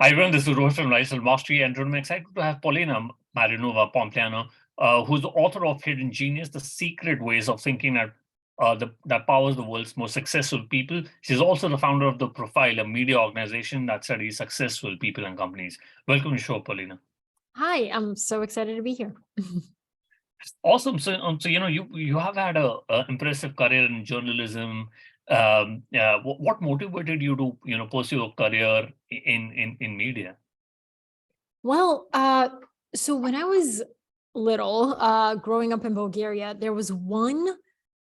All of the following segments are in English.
Hi, everyone. This is Rohit from Lifestyle Mastery, and I'm excited to have Polina Marinova Pompliano, who's the author of Hidden Genius: The Secret Ways of Thinking that powers the world's most successful people. She's also the founder of The Profile, a media organization that studies successful people and companies. Welcome to the show, Polina. Hi, I'm so excited to be here. Awesome. So you have had a impressive career in journalism. What motivated you to pursue a career in media? Well, so when I was little, growing up in Bulgaria, there was one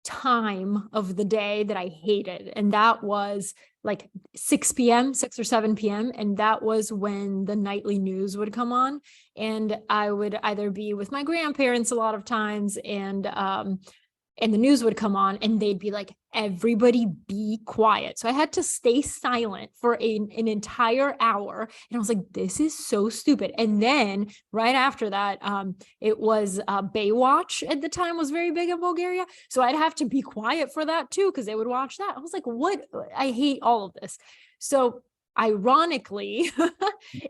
time of the day that I hated, and that was like 6 p.m., 6 or 7 p.m. And that was when the nightly news would come on. And I would either be with my grandparents a lot of times, and the news would come on and they'd be like, everybody be quiet. So I had to stay silent for an entire hour. And I was like, this is so stupid. And then right after that, it was Baywatch at the time was very big in Bulgaria. So I'd have to be quiet for that too, because they would watch that. I was like, what? I hate all of this. So ironically,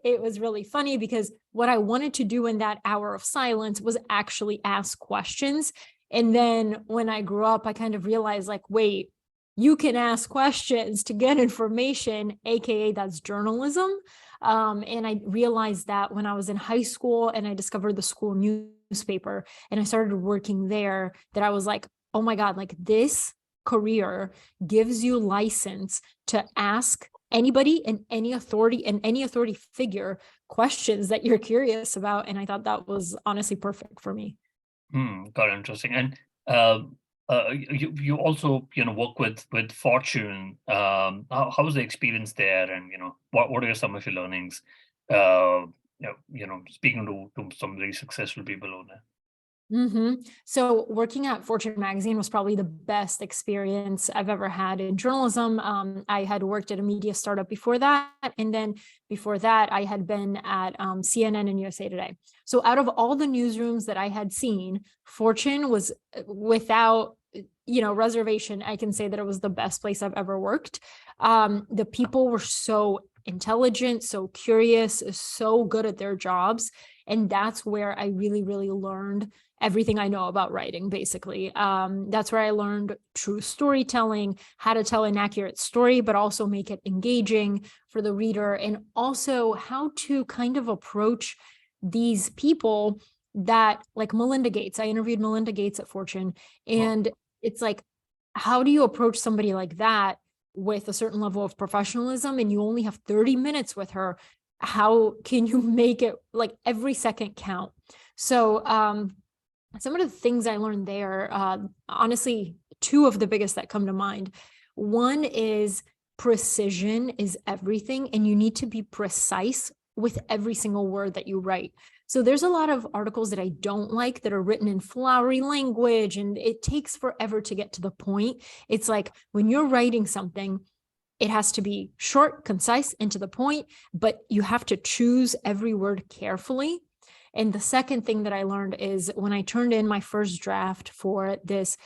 it was really funny because what I wanted to do in that hour of silence was actually ask questions. And then when I grew up, I kind of realized like, wait, you can ask questions to get information, AKA that's journalism. And I realized that when I was in high school and I discovered the school newspaper and I started working there, that I was like, oh my God, like this career gives you license to ask anybody and any authority figure questions that you're curious about. And I thought that was honestly perfect for me. Got it, interesting. And uh, you also work with Fortune. How was the experience there? And what are some of your learnings? Speaking to some very successful people over there. So working at Fortune magazine was probably the best experience I've ever had in journalism. I had worked at a media startup before that. And then before that, I had been at CNN and USA Today. So out of all the newsrooms that I had seen, Fortune was without reservation. I can say that it was the best place I've ever worked. The people were so intelligent, so curious, so good at their jobs. And that's where I really, really learned everything I know about writing, basically. That's where I learned true storytelling, how to tell an accurate story, but also make it engaging for the reader, and also how to kind of approach these people that, like Melinda Gates. I interviewed Melinda Gates at Fortune, and it's like, how do you approach somebody like that with a certain level of professionalism, and you only have 30 minutes with her? How can you make it like every second count? So some of the things I learned there, honestly, two of the biggest that come to mind. One is precision is everything, and you need to be precise with every single word that you write. So there's a lot of articles that I don't like that are written in flowery language, and it takes forever to get to the point. It's like when you're writing something, it has to be short, concise, and to the point, but you have to choose every word carefully. And the second thing that I learned is when I turned in my first draft for this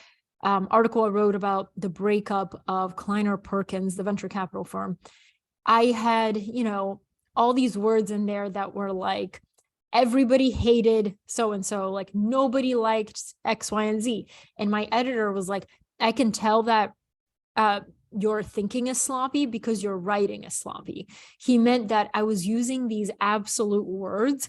article I wrote about the breakup of Kleiner Perkins, the venture capital firm, I had, all these words in there that were like, everybody hated so-and-so, like nobody liked X, Y, and Z. And my editor was like, I can tell that your thinking is sloppy because your writing is sloppy. He meant that I was using these absolute words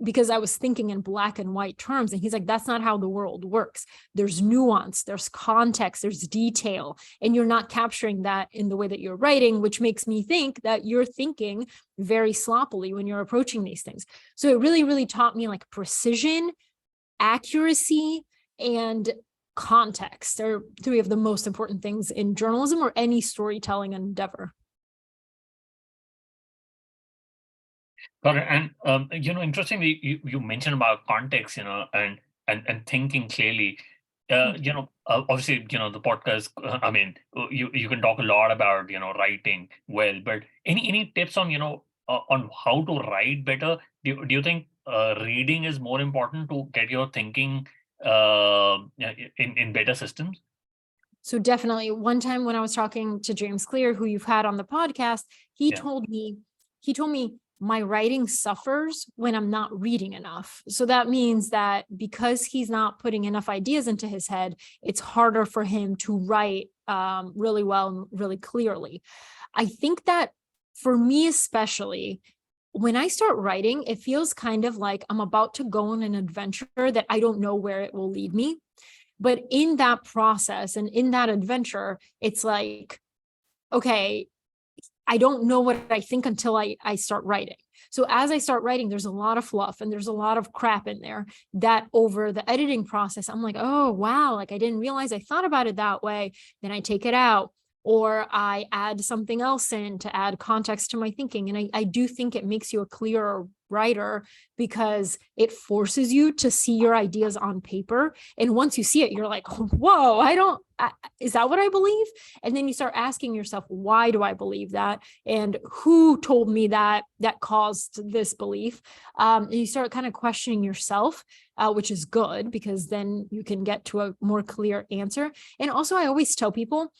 because I was thinking in black and white terms. And he's like, that's not how the world works. There's nuance, there's context, there's detail, and you're not capturing that in the way that you're writing, which makes me think that you're thinking very sloppily when you're approaching these things. So it really, really taught me like precision, accuracy, and context are three of the most important things in journalism or any storytelling endeavor. Got it. And interestingly, you mentioned about context, and thinking clearly. Obviously, the podcast. You can talk a lot about writing well, but any tips on on how to write better? Do you think reading is more important to get your thinking in better systems? So definitely, one time when I was talking to James Clear, who you've had on the podcast, he Yeah. told me my writing suffers when I'm not reading enough. So that means that because he's not putting enough ideas into his head, it's harder for him to write really well and really clearly. I think that for me, especially, when I start writing, it feels kind of like I'm about to go on an adventure that I don't know where it will lead me. But in that process and in that adventure, it's like, okay, I don't know what I think until I start writing. So as I start writing, there's a lot of fluff and there's a lot of crap in there that over the editing process, I'm like, oh, wow, like I didn't realize I thought about it that way. Then I take it out, or I add something else in to add context to my thinking. And I do think it makes you a clearer writer because it forces you to see your ideas on paper. And once you see it, you're like, whoa, is that what I believe? And then you start asking yourself, why do I believe that? And who told me that caused this belief? And you start kind of questioning yourself, which is good because then you can get to a more clear answer. And also, I always tell people,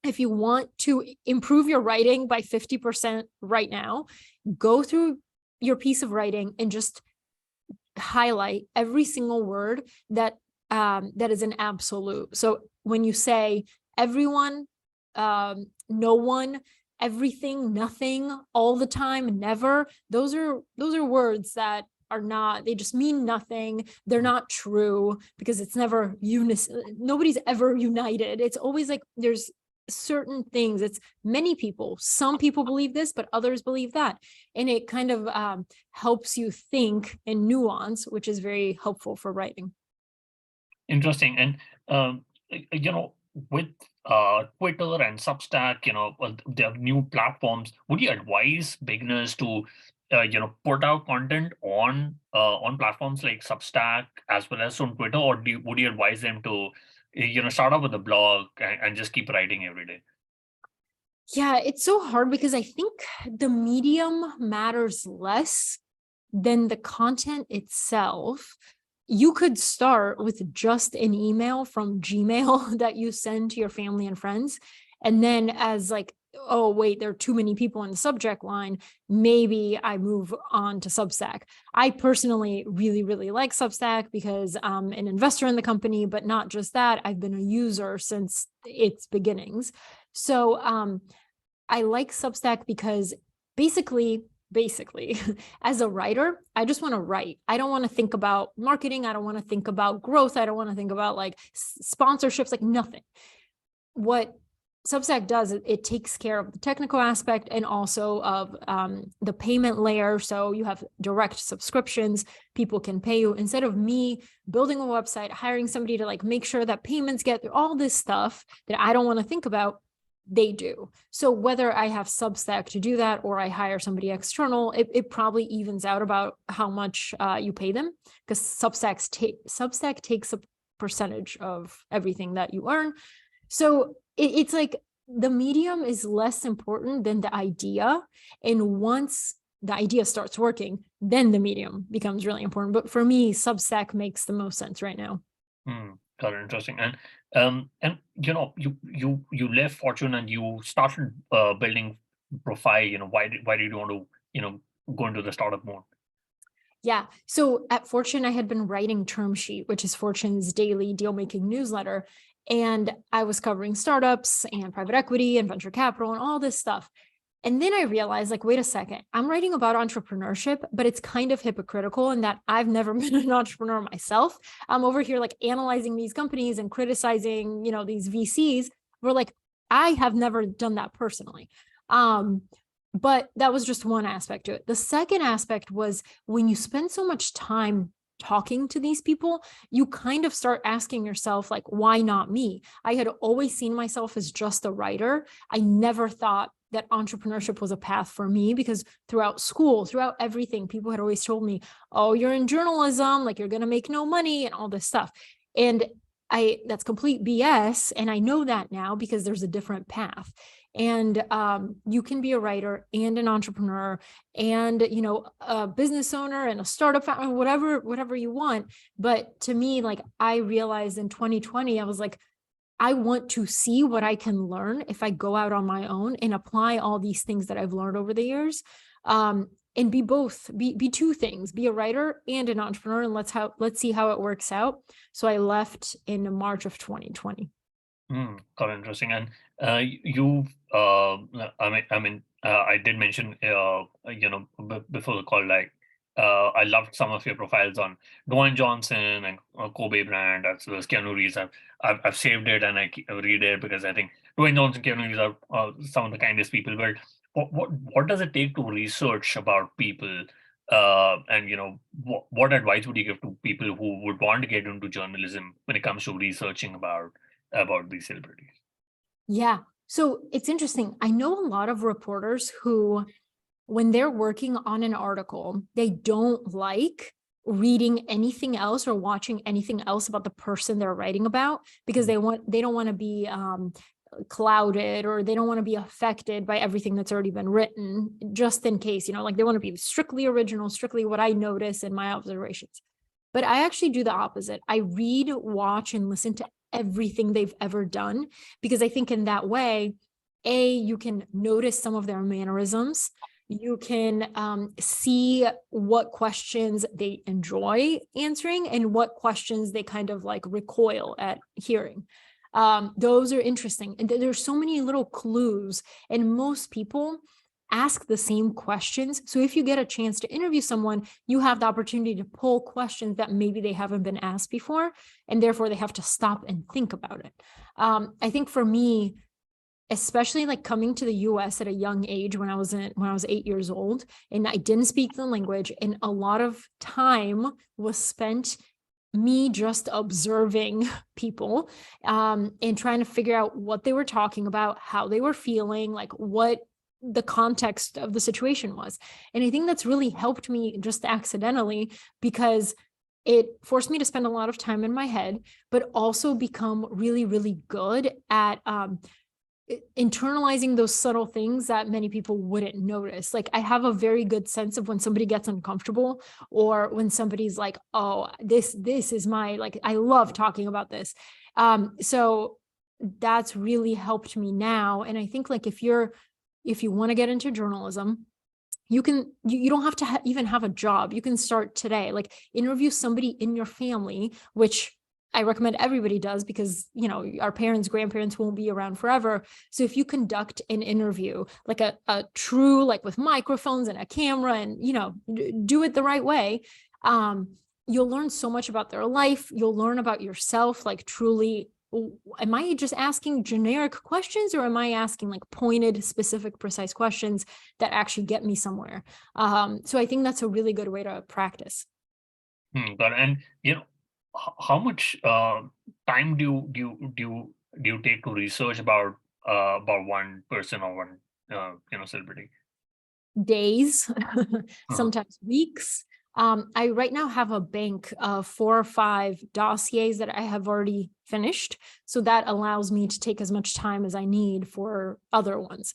if you want to improve your writing by 50% right now, go through your piece of writing and just highlight every single word that is an absolute. So when you say everyone, no one, everything, nothing, all the time, never, those are words that are not, they just mean nothing. They're not true because it's never nobody's ever united. It's always like there's certain things. It's many people. Some people believe this, but others believe that. And it kind of helps you think in nuance, which is very helpful for writing. Interesting. And with Twitter and Substack, the new platforms, would you advise beginners to put out content on platforms like Substack as well as on Twitter, or would you advise them to start off with a blog and just keep writing every day? Yeah, it's so hard because I think the medium matters less than the content itself. You could start with just an email from Gmail that you send to your family and friends. And then as like, oh, wait, there are too many people in the subject line, maybe I move on to Substack. I personally really, really like Substack because I'm an investor in the company, but not just that, I've been a user since its beginnings. So I like Substack because basically, as a writer, I just want to write. I don't want to think about marketing. I don't want to think about growth. I don't want to think about like sponsorships, like nothing. What Substack does, it takes care of the technical aspect and also of the payment layer. So you have direct subscriptions. People can pay you instead of me building a website, hiring somebody to like make sure that payments get through all this stuff that I don't want to think about. They do. So whether I have Substack to do that or I hire somebody external, it probably evens out about how much you pay them, because Substack takes a percentage of everything that you earn. So it's like the medium is less important than the idea. And once the idea starts working, then the medium becomes really important. But for me, Substack makes the most sense right now. Got it. Interesting. And you left Fortune and you started building profile. Why did you want to go into the startup mode? Yeah. So at Fortune, I had been writing Term Sheet, which is Fortune's daily deal-making newsletter. And I was covering startups and private equity and venture capital and all this stuff. And then I realized, like, wait a second, I'm writing about entrepreneurship, but it's kind of hypocritical in that I've never been an entrepreneur myself. I'm over here like analyzing these companies and criticizing, these VCs. We're like, I have never done that personally. But that was just one aspect to it. The second aspect was when you spend so much time talking to these people, you kind of start asking yourself, like, why not me? I had always seen myself as just a writer. I never thought that entrepreneurship was a path for me because throughout school, throughout everything, people had always told me, oh, you're in journalism, like you're going to make no money and all this stuff. And that's complete BS. And I know that now because there's a different path. And you can be a writer and an entrepreneur and, a business owner and a startup founder, whatever you want. But to me, like I realized in 2020, I was like, I want to see what I can learn if I go out on my own and apply all these things that I've learned over the years. and be both, be two things, be a writer and an entrepreneur, and let's see how it works out. So I left in March of 2020. Got interesting. And you, I did mention, before the call, like, I loved some of your profiles on Dwayne Johnson and Kobe Bryant, as well as Keanu Reeves. I've saved it and read it because I think Dwayne Johnson, Keanu Reeves are some of the kindest people. But what does it take to research about people? And what advice would you give to people who would want to get into journalism when it comes to researching about these celebrities? Yeah. So it's interesting. I know a lot of reporters who, when they're working on an article, they don't like reading anything else or watching anything else about the person they're writing about, because they don't want to be clouded, or they don't want to be affected by everything that's already been written, just in case, like they want to be strictly original, strictly what I notice in my observations. But I actually do the opposite. I read, watch, and listen to everything they've ever done, because I think in that way, you can notice some of their mannerisms. You can see what questions they enjoy answering and what questions they kind of like recoil at hearing. Those are interesting. And there's so many little clues, and most people ask the same questions. So if you get a chance to interview someone, you have the opportunity to pull questions that maybe they haven't been asked before, and therefore they have to stop and think about it. I think for me, especially like coming to the US at a young age, when I was 8 years old, and I didn't speak the language, and a lot of time was spent me just observing people, and trying to figure out what they were talking about, how they were feeling, like what the context of the situation was. And I think that's really helped me just accidentally, because it forced me to spend a lot of time in my head, but also become really, really good at internalizing those subtle things that many people wouldn't notice. Like I have a very good sense of when somebody gets uncomfortable, or when somebody's like, oh, this is my, like, I love talking about this. So that's really helped me now. And I think like if you want to get into journalism, you don't have to even have a job. You can start today, like interview somebody in your family, which I recommend everybody does, because, our parents, grandparents won't be around forever. So if you conduct an interview, like a true, like with microphones and a camera, and, do it the right way, you'll learn so much about their life. You'll learn about yourself, like truly, am I just asking generic questions, or am I asking like pointed, specific, precise questions that actually get me somewhere? So I think that's a really good way to practice. Got it. And how much time do you take to research about one person or one celebrity? Days, Uh-huh. sometimes weeks. I right now have a bank of 4 or 5 dossiers that I have already finished. So that allows me to take as much time as I need for other ones.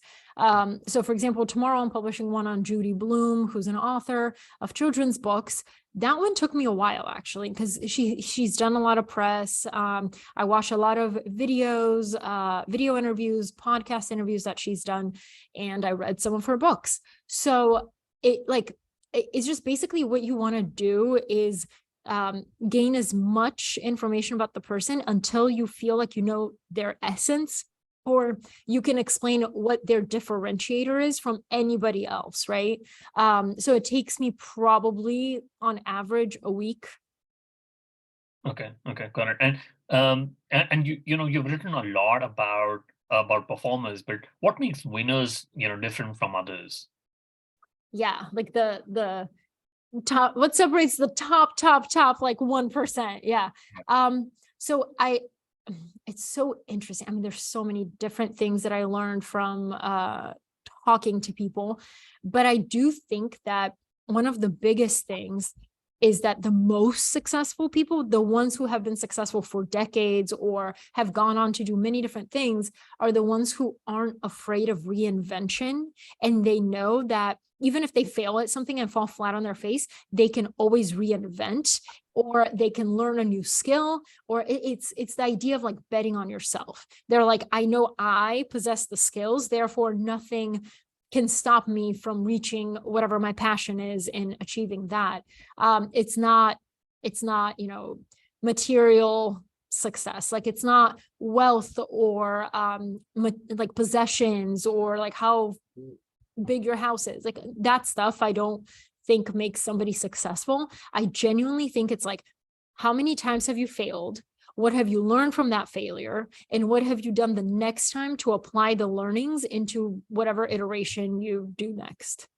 So for example, tomorrow I'm publishing one on Judy Blume, who's an author of children's books. That one took me a while, actually, because she's done a lot of press. I watch a lot of videos, video interviews, podcast interviews that she's done, and I read some of her books. So it's just basically what you want to do is gain as much information about the person until you feel like you know their essence, or you can explain what their differentiator is from anybody else, right? So it takes me probably on average a week. Okay, got it. And you've written a lot about performers, but what makes winners different from others? Yeah, like the top, what separates the top like 1%. Yeah. So it's so interesting. I mean, there's so many different things that I learned from talking to people, but I do think that one of the biggest things is that the most successful people, the ones who have been successful for decades or have gone on to do many different things, are the ones who aren't afraid of reinvention. And they know that even if they fail at something and fall flat on their face, they can always reinvent, or they can learn a new skill, or it's the idea of like betting on yourself. They're like, I know I possess the skills, therefore nothing can stop me from reaching whatever my passion is and achieving that. It's not, material success. Like it's not wealth or like possessions or like how big your house is. Like that stuff I don't think makes somebody successful. I genuinely think it's like, how many times have you failed? What have you learned from that failure? And what have you done the next time to apply the learnings into whatever iteration you do next?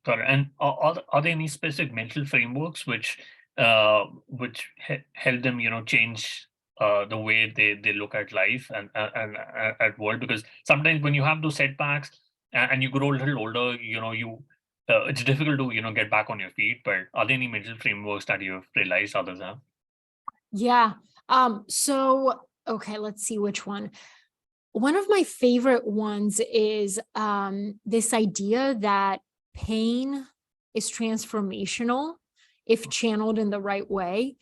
Got it. And are there any specific mental frameworks which help them, change the way they look at life and at world? Because sometimes when you have those setbacks and you grow a little older, it's difficult to get back on your feet. But are there any mental frameworks that you've realized others have? Yeah. So, okay, let's see which one. One of my favorite ones is this idea that pain is transformational if channeled in the right way.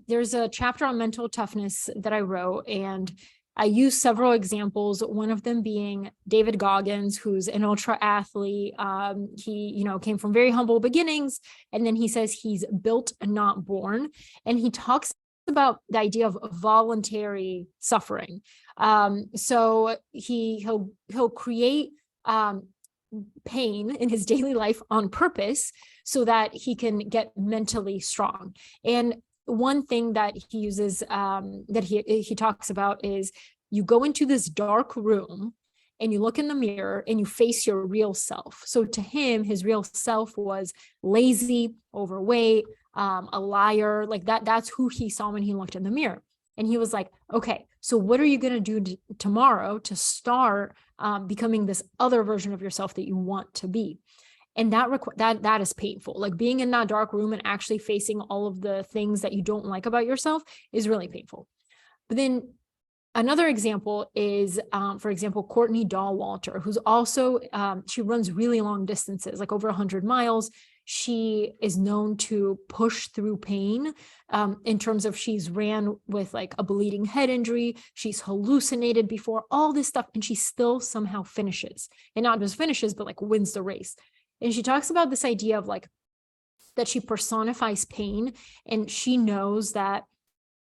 There's a chapter on mental toughness that I wrote, and I use several examples, one of them being David Goggins, who's an ultra athlete. He, came from very humble beginnings, and then he says he's built and not born. And he talks about the idea of voluntary suffering. So he'll create pain in his daily life on purpose so that he can get mentally strong. And one thing that he uses, that he talks about is you go into this dark room and you look in the mirror and you face your real self. So to him, his real self was lazy, overweight, a liar, like that's who he saw when he looked in the mirror. And he was like, okay, so what are you going to do tomorrow to start becoming this other version of yourself that you want to be? And that is painful. Like being in that dark room and actually facing all of the things that you don't like about yourself is really painful. But then another example is, for example, Courtney Dahlwalter, who's also, she runs really long distances, like over 100 miles. She is known to push through pain in terms of she's ran with like a bleeding head injury. She's hallucinated before, all this stuff, and she still somehow finishes. And not just finishes, but like wins the race. And she talks about this idea of like, that she personifies pain, and she knows that,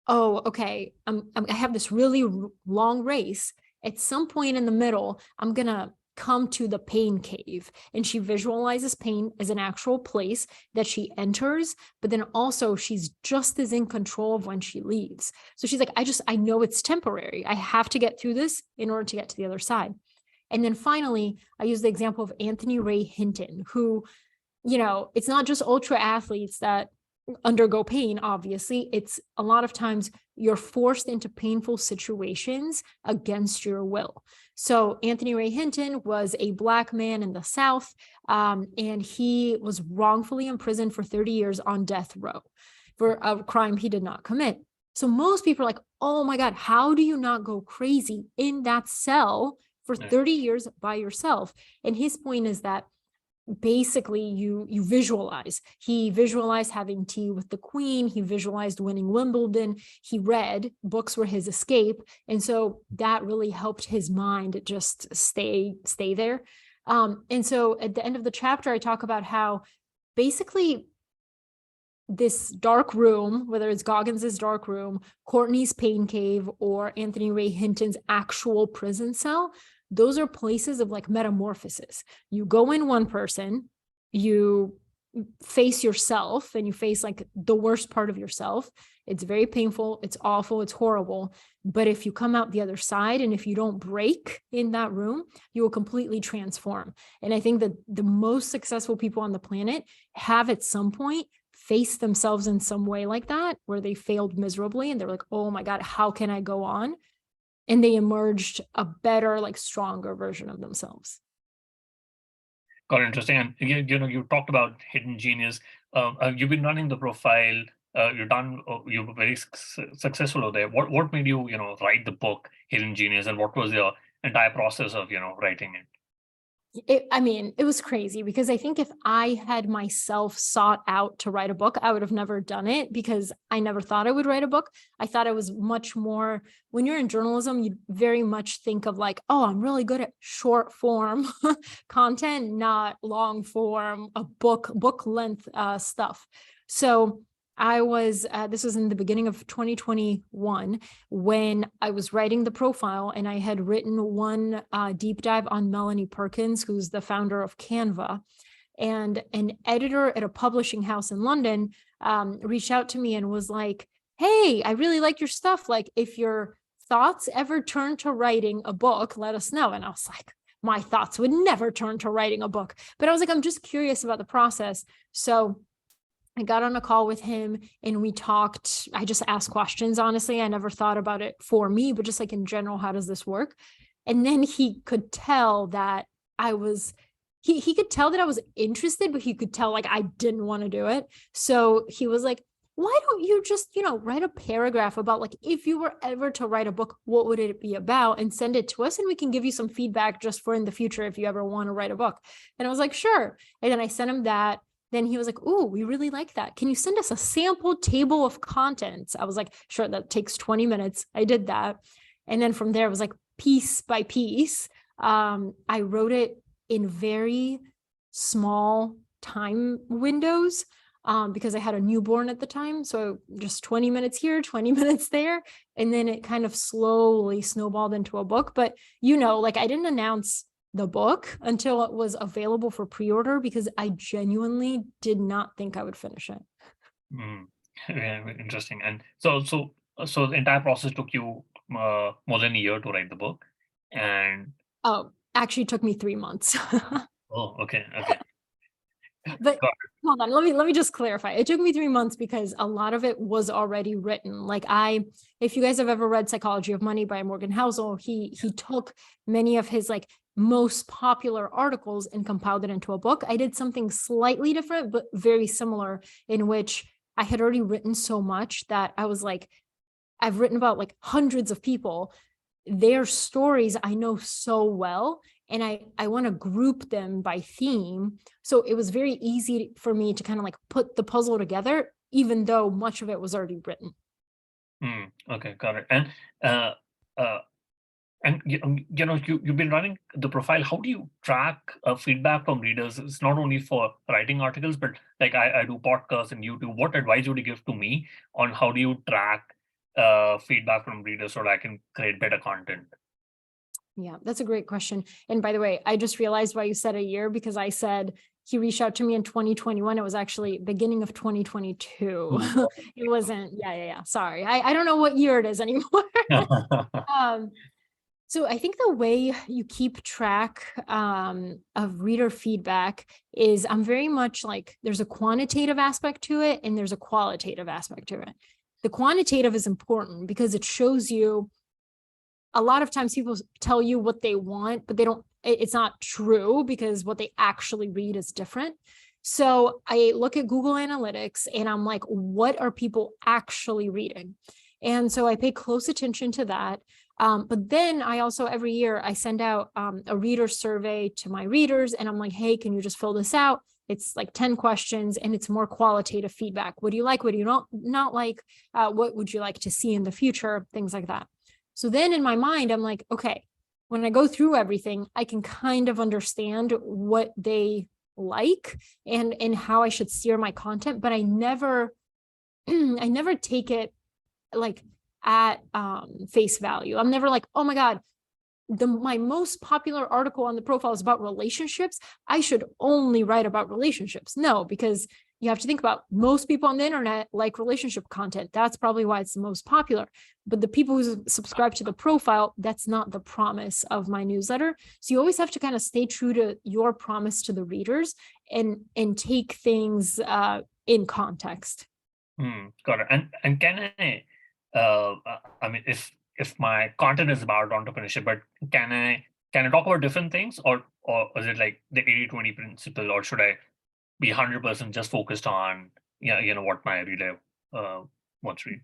oh, okay, I have this really long race. At some point in the middle, I'm going to come to the pain cave. And she visualizes pain as an actual place that she enters, but then also she's just as in control of when she leaves. So she's like, I know it's temporary. I have to get through this in order to get to the other side. And then finally, I use the example of Anthony Ray Hinton, who, it's not just ultra athletes that undergo pain. Obviously, it's a lot of times you're forced into painful situations against your will. So Anthony Ray Hinton was a Black man in the South, and he was wrongfully imprisoned for 30 years on death row for a crime he did not commit. So most people are like, oh my God, how do you not go crazy in that cell for 30 years by yourself? And his point is that basically you visualize. He visualized having tea with the Queen. He visualized winning Wimbledon. He read books were his escape. And so that really helped his mind just stay there. And so at the end of the chapter, I talk about how basically this dark room, whether it's Goggins's dark room, Courtney's pain cave, or Anthony Ray Hinton's actual prison cell, those are places of like metamorphosis. You go in one person, you face yourself, and you face like the worst part of yourself. It's very painful. It's awful. It's horrible. But if you come out the other side, and if you don't break in that room, you will completely transform. And I think that the most successful people on the planet have at some point faced themselves in some way like that, where they failed miserably and they're like, oh my God, how can I go on? And they emerged a better, like stronger version of themselves. Got it, interesting. And you talked about hidden genius. You've been running the profile. You're very successful over there. What made you write the book Hidden Genius, and what was your entire process of writing it? It was crazy because I think if I had myself sought out to write a book, I would have never done it because I never thought I would write a book. I thought I was much more, when you're in journalism, you very much think of like, oh, I'm really good at short form content, not long form, book length stuff. So this was in the beginning of 2021 when I was writing the profile, and I had written one deep dive on Melanie Perkins, who's the founder of Canva. And an editor at a publishing house in London reached out to me and was like, hey, I really like your stuff. Like, if your thoughts ever turn to writing a book, let us know. And I was like, my thoughts would never turn to writing a book. But I was like, I'm just curious about the process. So I got on a call with him and we talked. I just asked questions. Honestly, I never thought about it for me, but just like in general, how does this work? And then he could tell that he could tell that I was interested, but he could tell like I didn't want to do it. So he was like, why don't you just, write a paragraph about like, if you were ever to write a book, what would it be about, and send it to us and we can give you some feedback just for in the future if you ever want to write a book. And I was like, sure. And then I sent him that. Then he was like, oh, we really like that. Can you send us a sample table of contents? I was like, sure, that takes 20 minutes. I did that. And then from there, it was like piece by piece. I wrote it in very small time windows because I had a newborn at the time. So just 20 minutes here, 20 minutes there. And then it kind of slowly snowballed into a book. But, like I didn't announce the book until it was available for pre-order because I genuinely did not think I would finish it. Yeah, interesting. And so the entire process took you more than a year to write the book, and Oh, actually it took me 3 months. okay. But Got hold on, let me just clarify. It took me 3 months because a lot of it was already written. Like if you guys have ever read Psychology of Money by Morgan Housel, he took many of his like most popular articles and compiled it into a book. I did something slightly different, but very similar, in which I had already written so much that I was like, I've written about like hundreds of people. Their stories I know so well, and I want to group them by theme. So it was very easy for me to kind of like put the puzzle together, even though much of it was already written. Okay, got it. And uh, uh, you've been running the profile. How do you track feedback from readers? It's not only for writing articles, but like I do podcasts and YouTube. What advice would you give to me on how do you track feedback from readers so that I can create better content? Yeah, that's a great question. And by the way, I just realized why you said a year, because I said he reached out to me in 2021. It was actually beginning of 2022. It wasn't, yeah. Sorry. I don't know what year it is anymore. So I think the way you keep track of reader feedback is I'm very much like, there's a quantitative aspect to it and there's a qualitative aspect to it. The quantitative is important because it shows you, a lot of times people tell you what they want, but it's not true because what they actually read is different. So I look at Google Analytics and I'm like, what are people actually reading? And so I pay close attention to that. But then I also, every year, I send out a reader survey to my readers and I'm like, hey, can you just fill this out? It's like 10 questions and it's more qualitative feedback. What do you like? What do you not like? What would you like to see in the future? Things like that. So then in my mind, I'm like, okay, when I go through everything, I can kind of understand what they like and how I should steer my content, but I never take it like at face value. I'm never like, oh my God, my most popular article on the profile is about relationships. I should only write about relationships. No, because you have to think about most people on the internet like relationship content. That's probably why it's the most popular. But the people who subscribe to the profile, that's not the promise of my newsletter. So you always have to kind of stay true to your promise to the readers and take things in context. Got it. And can I mean, if my content is about entrepreneurship, but can I talk about different things, or is it like the 80-20 principle, or should I be 100% just focused on what my reader wants to read?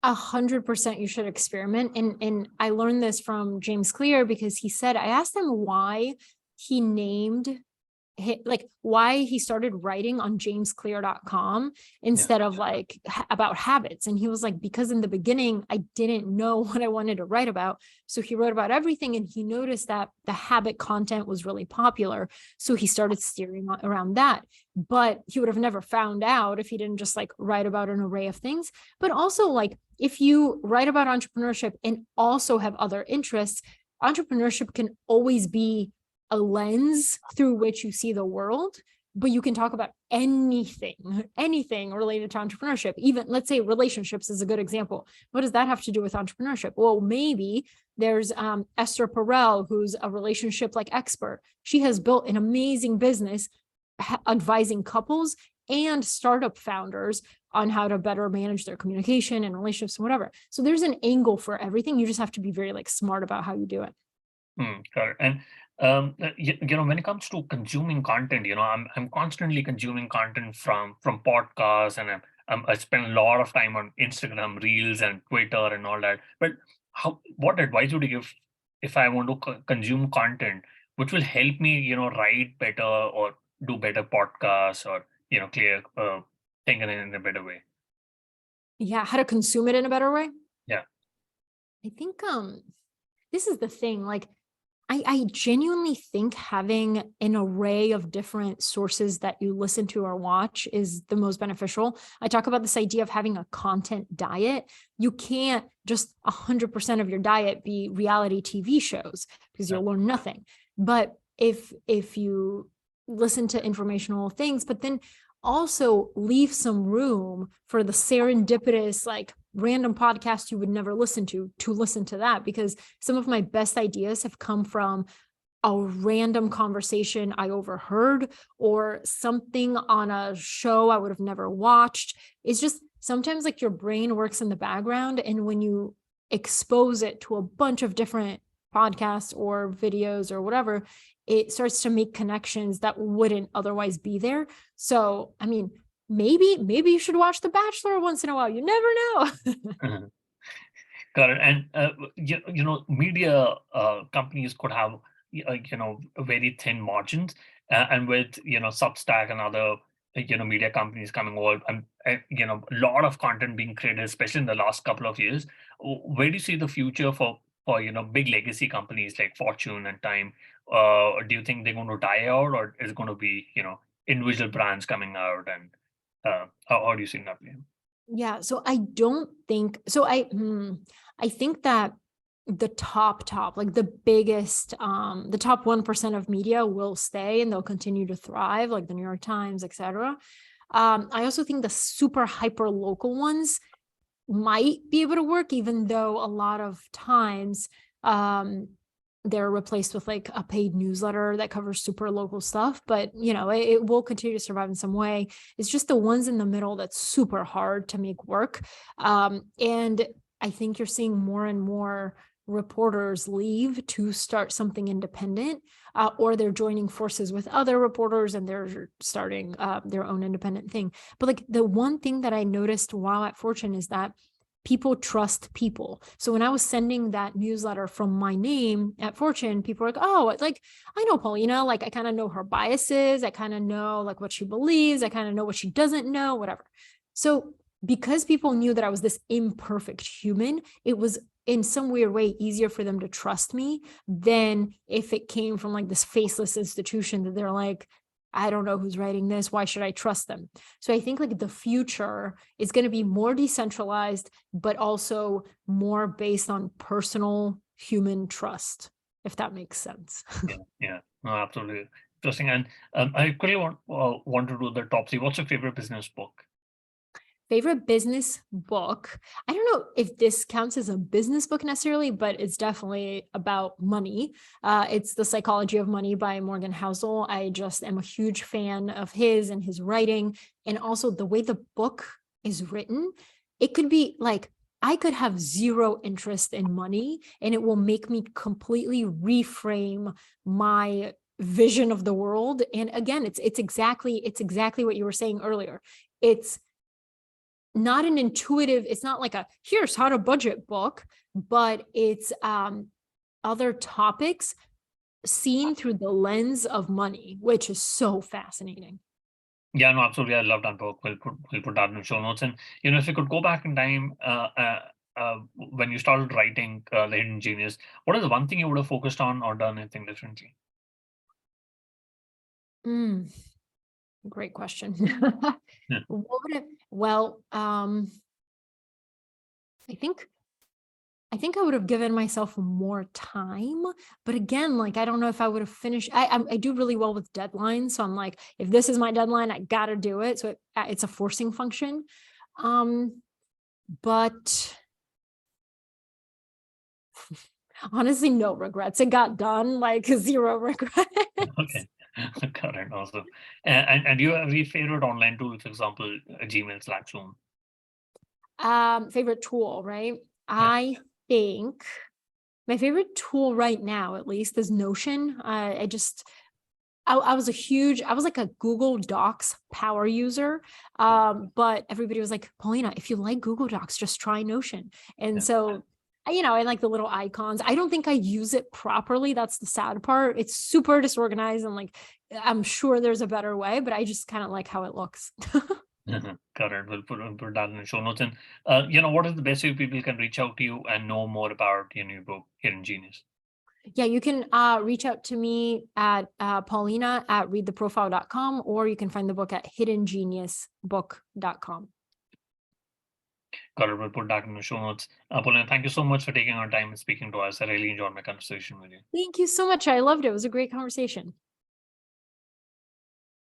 100% you should experiment. And I learned this from James Clear because he said, I asked him why he named like why he started writing on jamesclear.com instead of like about habits. And he was like, because in the beginning, I didn't know what I wanted to write about. So he wrote about everything, and he noticed that the habit content was really popular. So he started steering around that. But he would have never found out if he didn't just like write about an array of things. But also, like, if you write about entrepreneurship and also have other interests, entrepreneurship can always be a lens through which you see the world, but you can talk about anything related to entrepreneurship. Even, let's say, relationships is a good example. What does that have to do with entrepreneurship? Well, maybe there's Esther Perel, who's a relationship like expert. She has built an amazing business advising couples and startup founders on how to better manage their communication and relationships and whatever. So there's an angle for everything. You just have to be very like smart about how you do it. Got it. And when it comes to consuming content, I'm constantly consuming content from podcasts, and I spend a lot of time on Instagram Reels and Twitter and all that. But what advice would you give if I want to consume content, which will help me, write better or do better podcasts, or clear think in a better way? Yeah, how to consume it in a better way. Yeah. I think this is the thing, like I genuinely think having an array of different sources that you listen to or watch is the most beneficial. I talk about this idea of having a content diet. You can't just 100% of your diet be reality TV shows, because you'll learn nothing. But if you listen to informational things, but then also leave some room for the serendipitous, like random podcast you would never listen to listen to that, because some of my best ideas have come from a random conversation I overheard or something on a show I would have never watched. It's just sometimes like your brain works in the background, and when you expose it to a bunch of different podcasts or videos or whatever, it starts to make connections that wouldn't otherwise be there. So, I mean, maybe you should watch The Bachelor once in a while. You never know. Got it. And media companies could have very thin margins, and with Substack and other media companies coming over, and a lot of content being created, especially in the last couple of years. Where do you see the future for big legacy companies like Fortune and Time? Do you think they're going to die out, or is it going to be individual brands coming out? And how do you see that playing? Yeah, so I don't think so. I think that the top, like the biggest, the top 1% of media will stay and they'll continue to thrive, like the New York Times, etc. I also think the super hyper local ones might be able to work, even though a lot of times they're replaced with like a paid newsletter that covers super local stuff. But it will continue to survive in some way. It's just the ones in the middle that's super hard to make work. And I think you're seeing more and more reporters leave to start something independent, or they're joining forces with other reporters and they're starting their own independent thing. But like the one thing that I noticed while at Fortune is that people trust people. So when I was sending that newsletter from my name at Fortune, people were like, oh, like, I know Paulina, like I kind of know her biases. I kind of know like what she believes. I kind of know what she doesn't know, whatever. So because people knew that I was this imperfect human, it was in some weird way easier for them to trust me than if it came from like this faceless institution that they're like, I don't know who's writing this. Why should I trust them? So I think like the future is going to be more decentralized, but also more based on personal human trust, if that makes sense. Yeah, no, absolutely interesting. And I quickly want to do the top three. What's your favorite business book? Favorite business book. I don't know if this counts as a business book necessarily, but it's definitely about money. It's The Psychology of Money by Morgan Housel. I just am a huge fan of his and his writing, and also the way the book is written. It could be like, I could have zero interest in money and it will make me completely reframe my vision of the world. And again, it's exactly what you were saying earlier. It's not an intuitive, it's not like a here's how to budget book, but it's other topics seen through the lens of money, which is so fascinating. Yeah, no, absolutely. I love that book. We'll put that in the show notes. And if you could go back in time, when you started writing The Hidden Genius, what is the one thing you would have focused on or done anything differently? Mm, great question. Yeah. What would it, well, I think I would have given myself more time, but again, like I don't know if I would have finished. I do really well with deadlines, so I'm like, if this is my deadline, I gotta do it. So it's a forcing function. But honestly, no regrets. It got done, like zero regrets. Okay. Got it. Awesome. And do you have any favorite online tool, for example, Gmail, Slack, Zoom? Favorite tool, right? Yeah. I think my favorite tool right now, at least, is Notion. I was like a Google Docs power user. But everybody was like, Paulina, if you like Google Docs, just try Notion. And Yeah. so, I like the little icons. I don't think I use it properly. That's the sad part. It's super disorganized and like, I'm sure there's a better way, but I just kind of like how it looks. Got it. We'll put that in the show notes. And what is the best way people can reach out to you and know more about your book, Hidden Genius? Yeah, you can reach out to me at Paulina at readtheprofile.com, or you can find the book at hiddengeniusbook.com. Got it. We'll put that in the show notes. Paulina, thank you so much for taking our time and speaking to us. I really enjoyed my conversation with you. Thank you so much. I loved it. It was a great conversation.